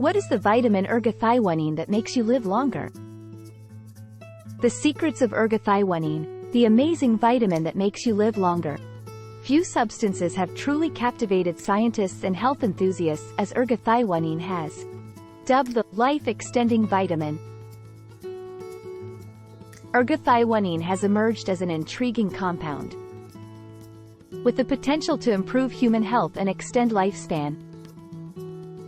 What is the vitamin ergothioneine that makes you live longer? The secrets of ergothioneine, the amazing vitamin that makes you live longer. Few substances have truly captivated scientists and health enthusiasts as ergothioneine has. Dubbed the life-extending vitamin, ergothioneine has emerged as an intriguing compound with the potential to improve human health and extend lifespan.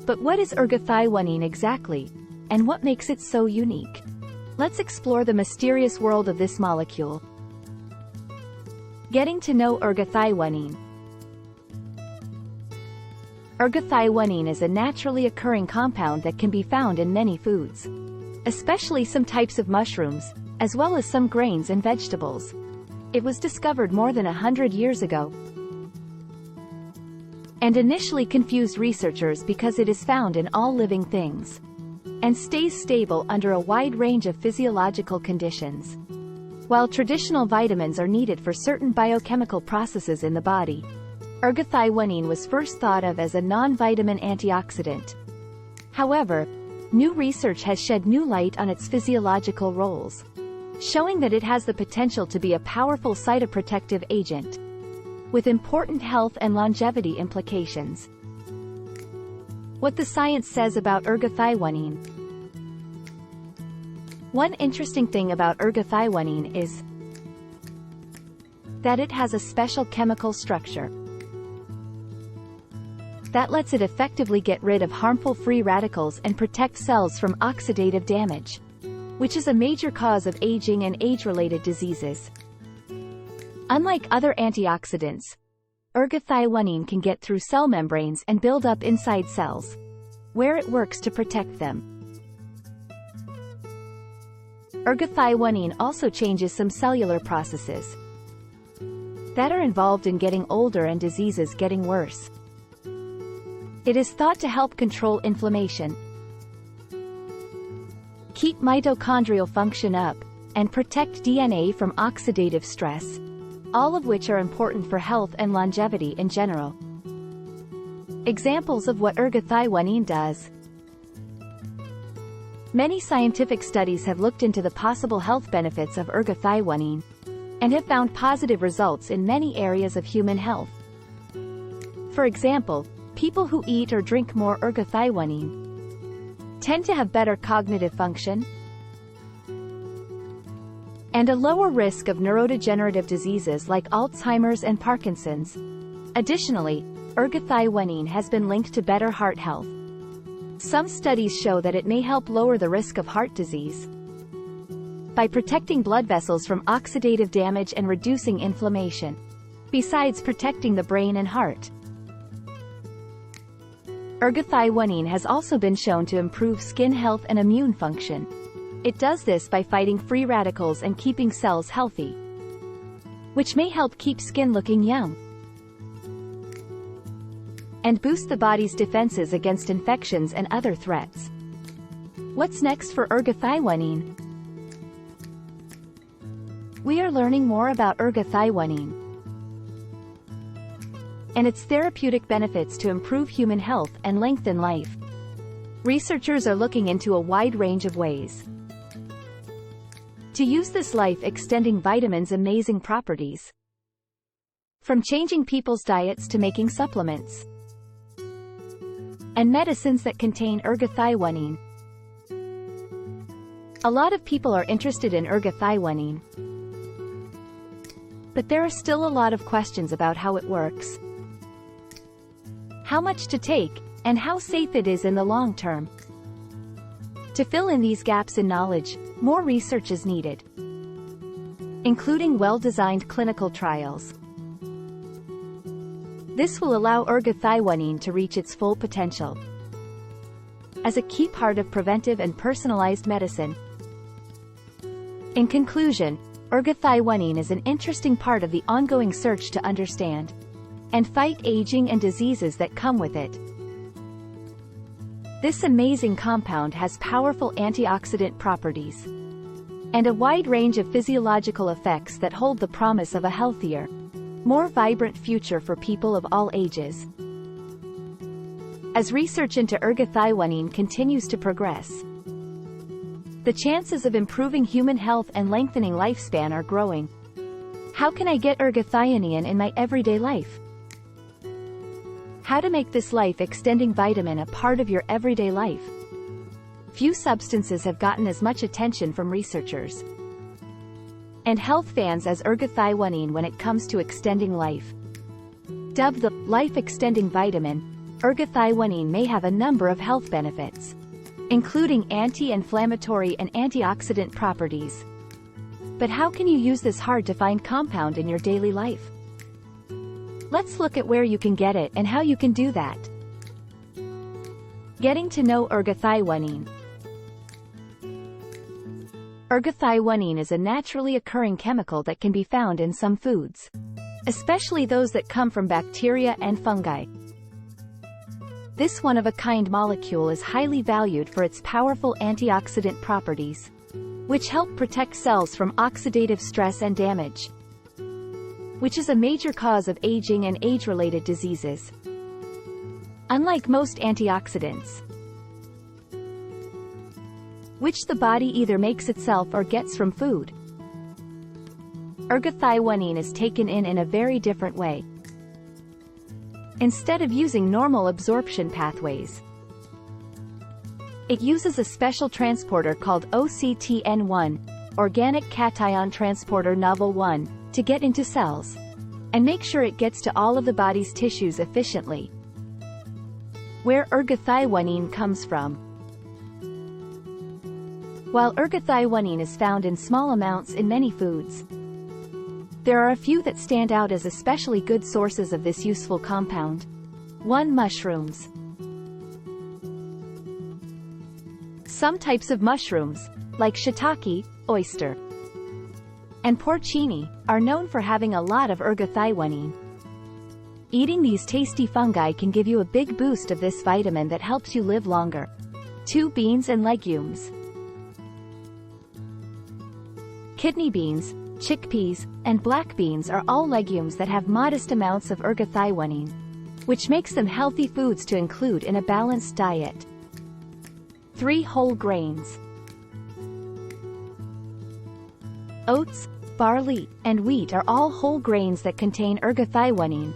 But what is ergothioneine exactly, and what makes it so unique? Let's explore the mysterious world of this molecule. Getting to know ergothioneine. Ergothioneine is a naturally occurring compound that can be found in many foods, especially some types of mushrooms, as well as some grains and vegetables. It was discovered more than 100 years ago, and initially confused researchers because it is found in all living things and stays stable under a wide range of physiological conditions. While traditional vitamins are needed for certain biochemical processes in the body, ergothioneine was first thought of as a non-vitamin antioxidant. However, new research has shed new light on its physiological roles, showing that it has the potential to be a powerful cytoprotective agent with important health and longevity implications. What the science says about ergothioneine. One interesting thing about ergothioneine is that it has a special chemical structure that lets it effectively get rid of harmful free radicals and protect cells from oxidative damage, which is a major cause of aging and age-related diseases. Unlike other antioxidants, ergothioneine can get through cell membranes and build up inside cells, where it works to protect them. Ergothioneine also changes some cellular processes that are involved in getting older and diseases getting worse. It is thought to help control inflammation, keep mitochondrial function up, and protect DNA from oxidative stress, all of which are important for health and longevity in general. Examples of what ergothioneine does. Many scientific studies have looked into the possible health benefits of ergothioneine and have found positive results in many areas of human health. For example, people who eat or drink more ergothioneine tend to have better cognitive function and a lower risk of neurodegenerative diseases like Alzheimer's and Parkinson's. Additionally, ergothioneine has been linked to better heart health. Some studies show that it may help lower the risk of heart disease by protecting blood vessels from oxidative damage and reducing inflammation, besides protecting the brain and heart. Ergothioneine has also been shown to improve skin health and immune function. It does this by fighting free radicals and keeping cells healthy, which may help keep skin looking young and boost the body's defenses against infections and other threats. What's next for ergothioneine? We are learning more about ergothioneine and its therapeutic benefits to improve human health and lengthen life. Researchers are looking into a wide range of ways to use this life-extending vitamin's amazing properties, from changing people's diets to making supplements and medicines that contain ergothioneine. A lot of people are interested in ergothioneine, but there are still a lot of questions about how it works, how much to take, and how safe it is in the long term. To fill in these gaps in knowledge, more research is needed, including well-designed clinical trials. This will allow ergothioneine to reach its full potential as a key part of preventive and personalized medicine. In conclusion, ergothioneine is an interesting part of the ongoing search to understand and fight aging and diseases that come with it. This amazing compound has powerful antioxidant properties and a wide range of physiological effects that hold the promise of a healthier, more vibrant future for people of all ages. As research into ergothioneine continues to progress, the chances of improving human health and lengthening lifespan are growing. How can I get ergothioneine in my everyday life? How to make this life-extending vitamin a part of your everyday life. Few substances have gotten as much attention from researchers and health fans as ergothioneine when it comes to extending life. Dubbed the life-extending vitamin, ergothioneine may have a number of health benefits, including anti-inflammatory and antioxidant properties. But how can you use this hard-to-find compound in your daily life? Let's look at where you can get it and how you can do that. Getting to know ergothioneine. Ergothioneine is a naturally occurring chemical that can be found in some foods, especially those that come from bacteria and fungi. This one-of-a-kind molecule is highly valued for its powerful antioxidant properties, which help protect cells from oxidative stress and damage, which is a major cause of aging and age-related diseases. Unlike most antioxidants, which the body either makes itself or gets from food, ergothioneine is taken in a very different way. Instead of using normal absorption pathways, it uses a special transporter called OCTN1, Organic Cation Transporter Novel 1, to get into cells and make sure it gets to all of the body's tissues efficiently. Where ergothioneine comes from. While ergothioneine is found in small amounts in many foods, there are a few that stand out as especially good sources of this useful compound. 1. Mushrooms. Some types of mushrooms, like shiitake, oyster, and porcini, are known for having a lot of ergothioneine. Eating these tasty fungi can give you a big boost of this vitamin that helps you live longer. 2. Beans and legumes. Kidney beans, chickpeas, and black beans are all legumes that have modest amounts of ergothioneine, which makes them healthy foods to include in a balanced diet. 3. Whole grains. Oats, barley, and wheat are all whole grains that contain ergothioneine,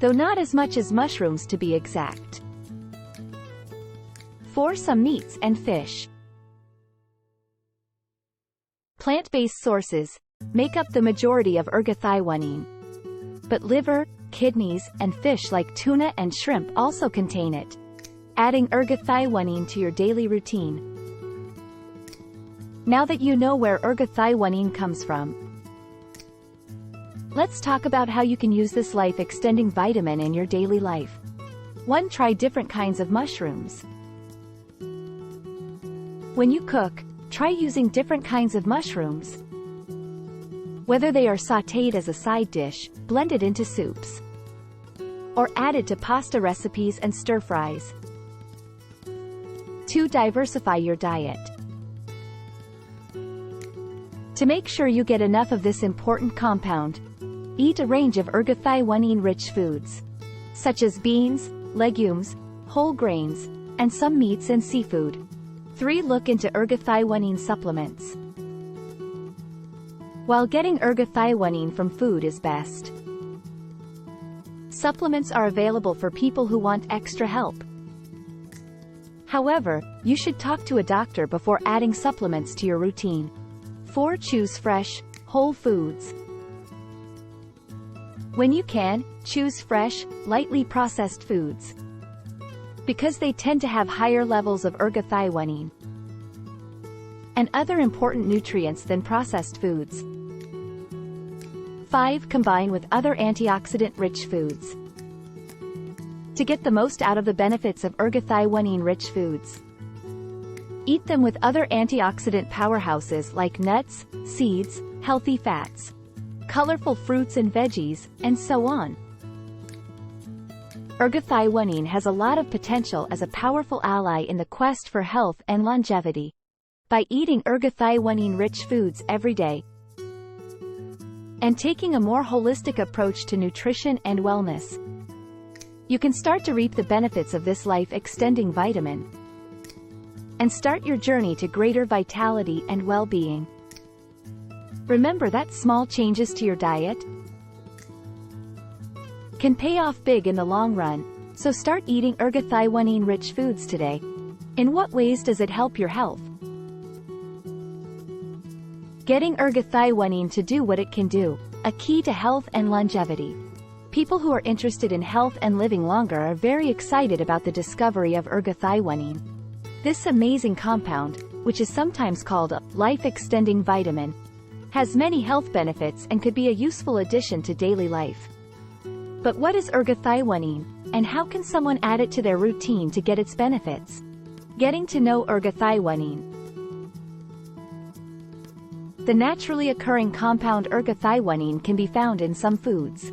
though not as much as mushrooms to be exact. 4. Some meats and fish. Plant-based sources make up the majority of ergothioneine, but liver, kidneys, and fish like tuna and shrimp also contain it, adding ergothioneine to your daily routine. Now that you know where ergothioneine comes from, let's talk about how you can use this life-extending vitamin in your daily life. 1. Try different kinds of mushrooms. When you cook, try using different kinds of mushrooms, whether they are sautéed as a side dish, blended into soups, or added to pasta recipes and stir-fries. 2. Diversify your diet. To make sure you get enough of this important compound, eat a range of ergothioneine-rich foods, such as beans, legumes, whole grains, and some meats and seafood. 3. Look into ergothioneine supplements. While getting ergothioneine from food is best, supplements are available for people who want extra help. However, you should talk to a doctor before adding supplements to your routine. 4. Choose fresh, whole foods. When you can, choose fresh, lightly processed foods, because they tend to have higher levels of ergothioneine and other important nutrients than processed foods. 5. Combine with other antioxidant-rich foods. To get the most out of the benefits of ergothioneine-rich foods, eat them with other antioxidant powerhouses like nuts, seeds, healthy fats, colorful fruits and veggies, and so on. Ergothioneine has a lot of potential as a powerful ally in the quest for health and longevity. By eating ergothioneine-rich foods every day and taking a more holistic approach to nutrition and wellness, You can start to reap the benefits of this life-extending vitamin and start your journey to greater vitality and well-being. Remember that small changes to your diet can pay off big in the long run, so start eating ergothioneine-rich foods today. In what ways does it help your health? Getting ergothioneine to do what it can do, a key to health and longevity. People who are interested in health and living longer are very excited about the discovery of ergothioneine. This amazing compound, which is sometimes called a life-extending vitamin, has many health benefits and could be a useful addition to daily life. But what is ergothioneine, and how can someone add it to their routine to get its benefits? Getting to know ergothioneine. The naturally occurring compound ergothioneine can be found in some foods,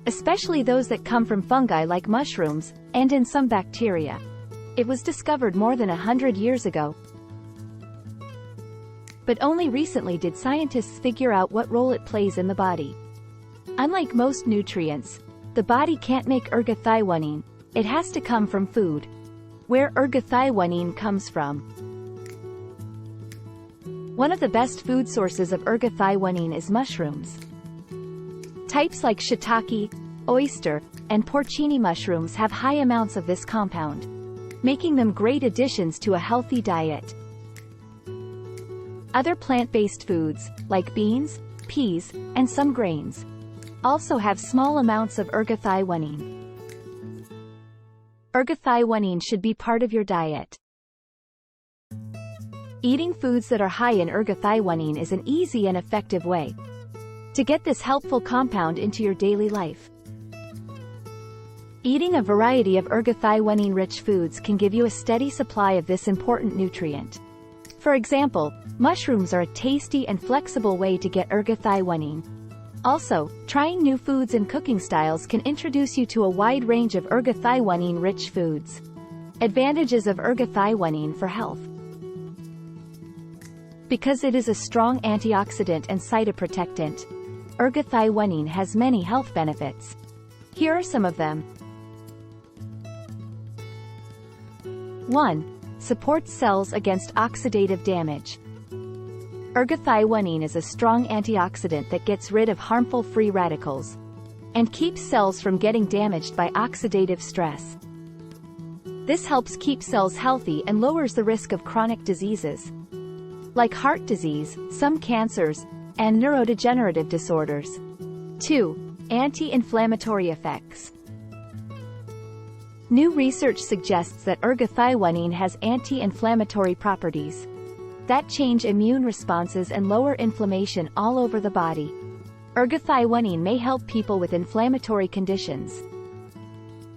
especially those that come from fungi like mushrooms, and in some bacteria. It was discovered more than 100 years ago. But only recently did scientists figure out what role it plays in the body. Unlike most nutrients, the body can't make ergothioneine. It has to come from food. Where ergothioneine comes from. One of the best food sources of ergothioneine is mushrooms. Types like shiitake, oyster, and porcini mushrooms have high amounts of this compound, making them great additions to a healthy diet. Other plant-based foods, like beans, peas, and some grains, also have small amounts of ergothioneine. Ergothioneine should be part of your diet. Eating foods that are high in ergothioneine is an easy and effective way to get this helpful compound into your daily life. Eating a variety of ergothioneine-rich foods can give you a steady supply of this important nutrient. For example, mushrooms are a tasty and flexible way to get ergothioneine. Also, trying new foods and cooking styles can introduce you to a wide range of ergothioneine-rich foods. Advantages of ergothioneine for health. Because it is a strong antioxidant and cytoprotectant, ergothioneine has many health benefits. Here are some of them. 1. Supports cells against oxidative damage. Ergothioneine is a strong antioxidant that gets rid of harmful free radicals and keeps cells from getting damaged by oxidative stress. This helps keep cells healthy and lowers the risk of chronic diseases, like heart disease, some cancers, and neurodegenerative disorders. 2. Anti-inflammatory effects. New research suggests that ergothioneine has anti-inflammatory properties that change immune responses and lower inflammation all over the body. Ergothioneine may help people with inflammatory conditions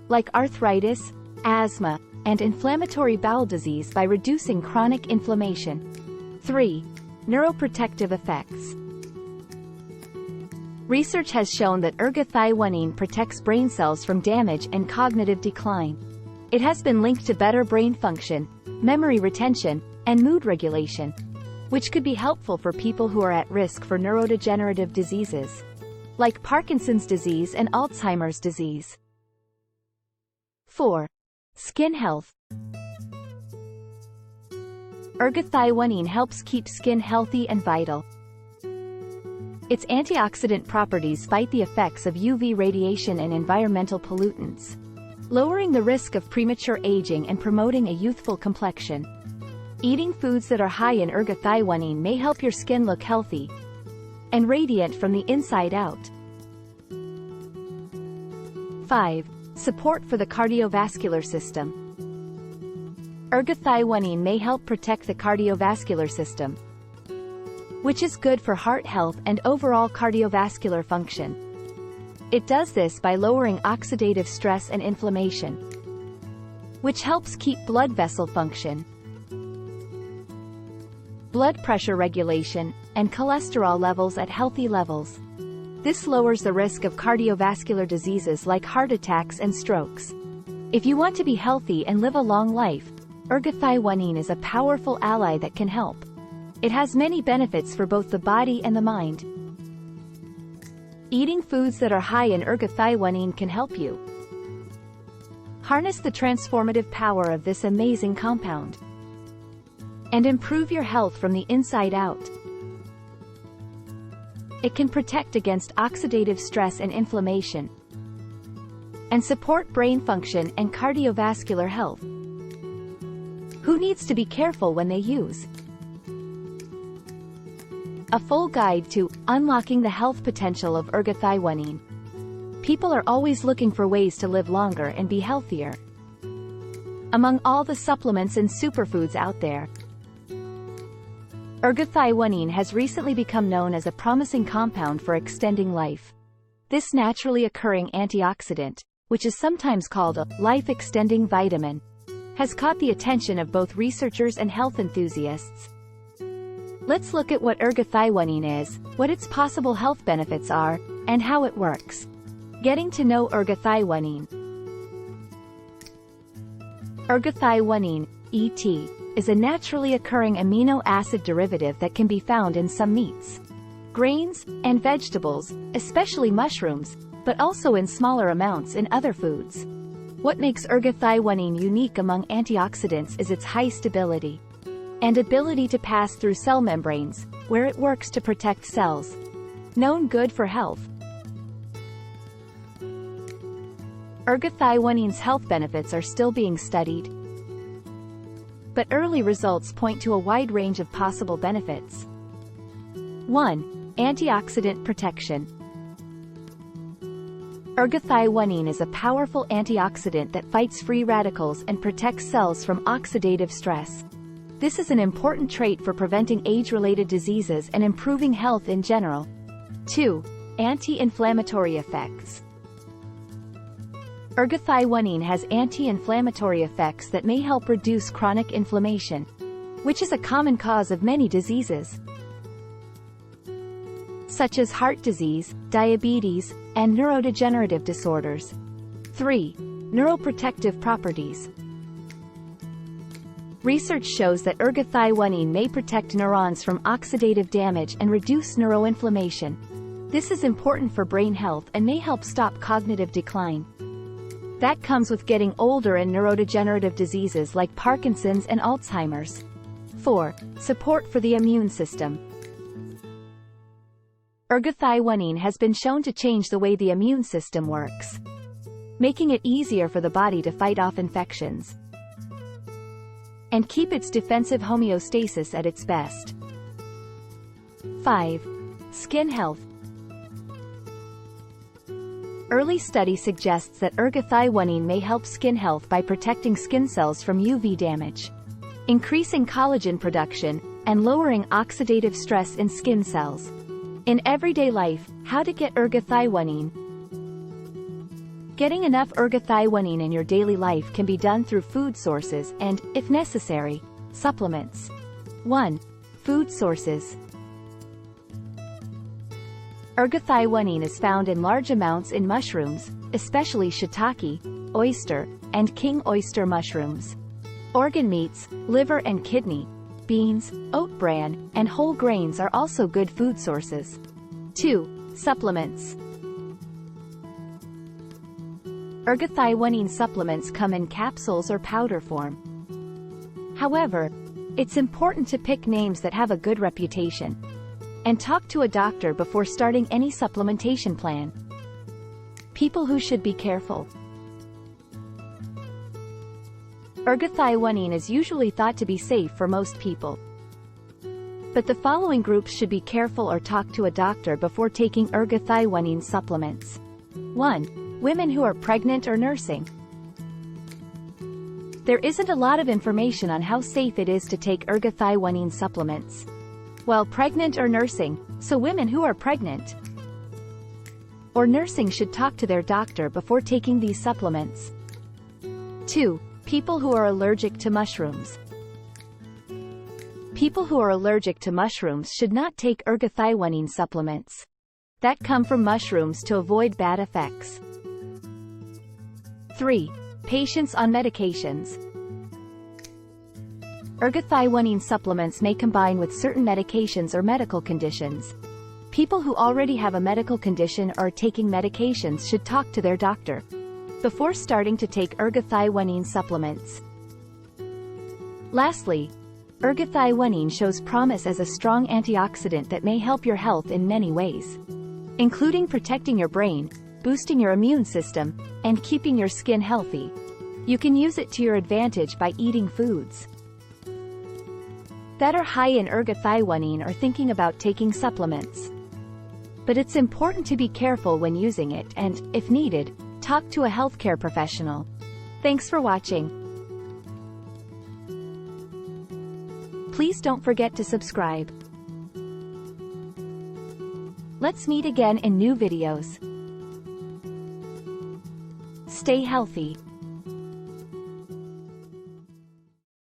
like arthritis, asthma, and inflammatory bowel disease by reducing chronic inflammation. 3. Neuroprotective effects. Research has shown that ergothioneine protects brain cells from damage and cognitive decline. It has been linked to better brain function, memory retention, and mood regulation, which could be helpful for people who are at risk for neurodegenerative diseases, like Parkinson's disease and Alzheimer's disease. 4. Skin health. Ergothioneine helps keep skin healthy and vital. Its antioxidant properties fight the effects of UV radiation and environmental pollutants, lowering the risk of premature aging and promoting a youthful complexion. Eating foods that are high in ergothioneine may help your skin look healthy and radiant from the inside out. 5. Support for the cardiovascular system. Ergothioneine may help protect the cardiovascular system, which is good for heart health and overall cardiovascular function. It does this by lowering oxidative stress and inflammation, which helps keep blood vessel function, blood pressure regulation, and cholesterol levels at healthy levels. This lowers the risk of cardiovascular diseases like heart attacks and strokes. If you want to be healthy and live a long life, ergothioneine is a powerful ally that can help. It has many benefits for both the body and the mind. Eating foods that are high in ergothioneine can help you. Harness the transformative power of this amazing compound and improve your health from the inside out. It can protect against oxidative stress and inflammation, and support brain function and cardiovascular health. Who needs to be careful when they use? A full guide to unlocking the health potential of ergothioneine. People are always looking for ways to live longer and be healthier. Among all the supplements and superfoods out there, ergothioneine has recently become known as a promising compound for extending life. This naturally occurring antioxidant, which is sometimes called a life-extending vitamin, has caught the attention of both researchers and health enthusiasts. Let's look at what ergothioneine is, what its possible health benefits are, and how it works. Getting to know ergothioneine. Ergothioneine, ET, is a naturally occurring amino acid derivative that can be found in some meats, grains, and vegetables, especially mushrooms, but also in smaller amounts in other foods. What makes ergothioneine unique among antioxidants is its high stability and ability to pass through cell membranes, where it works to protect cells. Known good for health. Ergothione'ine's health benefits are still being studied, but early results point to a wide range of possible benefits. 1. Antioxidant protection. Ergothioneine is a powerful antioxidant that fights free radicals and protects cells from oxidative stress. This is an important trait for preventing age-related diseases and improving health in general. 2. Anti-inflammatory effects. Ergothioneine has anti-inflammatory effects that may help reduce chronic inflammation, which is a common cause of many diseases, such as heart disease, diabetes, and neurodegenerative disorders. 3. Neuroprotective properties. Research shows that ergothioneine may protect neurons from oxidative damage and reduce neuroinflammation. This is important for brain health and may help stop cognitive decline that comes with getting older and neurodegenerative diseases like Parkinson's and Alzheimer's. 4. Support for the immune system. Ergothioneine has been shown to change the way the immune system works, making it easier for the body to fight off infections and keep its defensive homeostasis at its best. 5. Skin health. Early study suggests that ergothioneine may help skin health by protecting skin cells from UV damage, increasing collagen production, and lowering oxidative stress in skin cells. In everyday life, how to get ergothioneine. Getting enough ergothioneine in your daily life can be done through food sources and, if necessary, supplements. 1. Food sources. Ergothioneine is found in large amounts in mushrooms, especially shiitake, oyster, and king oyster mushrooms. Organ meats, liver and kidney, beans, oat bran, and whole grains are also good food sources. 2. Supplements. Ergothioneine supplements come in capsules or powder form. However, it's important to pick names that have a good reputation and talk to a doctor before starting any supplementation plan. People who should be careful. Ergothioneine is usually thought to be safe for most people, but the following groups should be careful or talk to a doctor before taking ergothioneine supplements. 1. Women who are pregnant or nursing. There isn't a lot of information on how safe it is to take ergothioneine supplements while pregnant or nursing, so women who are pregnant or nursing should talk to their doctor before taking these supplements. 2. People who are allergic to mushrooms. People who are allergic to mushrooms should not take ergothioneine supplements that come from mushrooms to avoid bad effects. 3. Patients on medications. Ergothioneine supplements may combine with certain medications or medical conditions. People who already have a medical condition or are taking medications should talk to their doctor before starting to take ergothioneine supplements. Lastly, ergothioneine shows promise as a strong antioxidant that may help your health in many ways, including protecting your brain, boosting your immune system, and keeping your skin healthy. You can use it to your advantage by eating foods that are high in ergothioneine or thinking about taking supplements. But it's important to be careful when using it and, if needed, talk to a healthcare professional. Thanks for watching. Please don't forget to subscribe. Let's meet again in new videos. Stay healthy.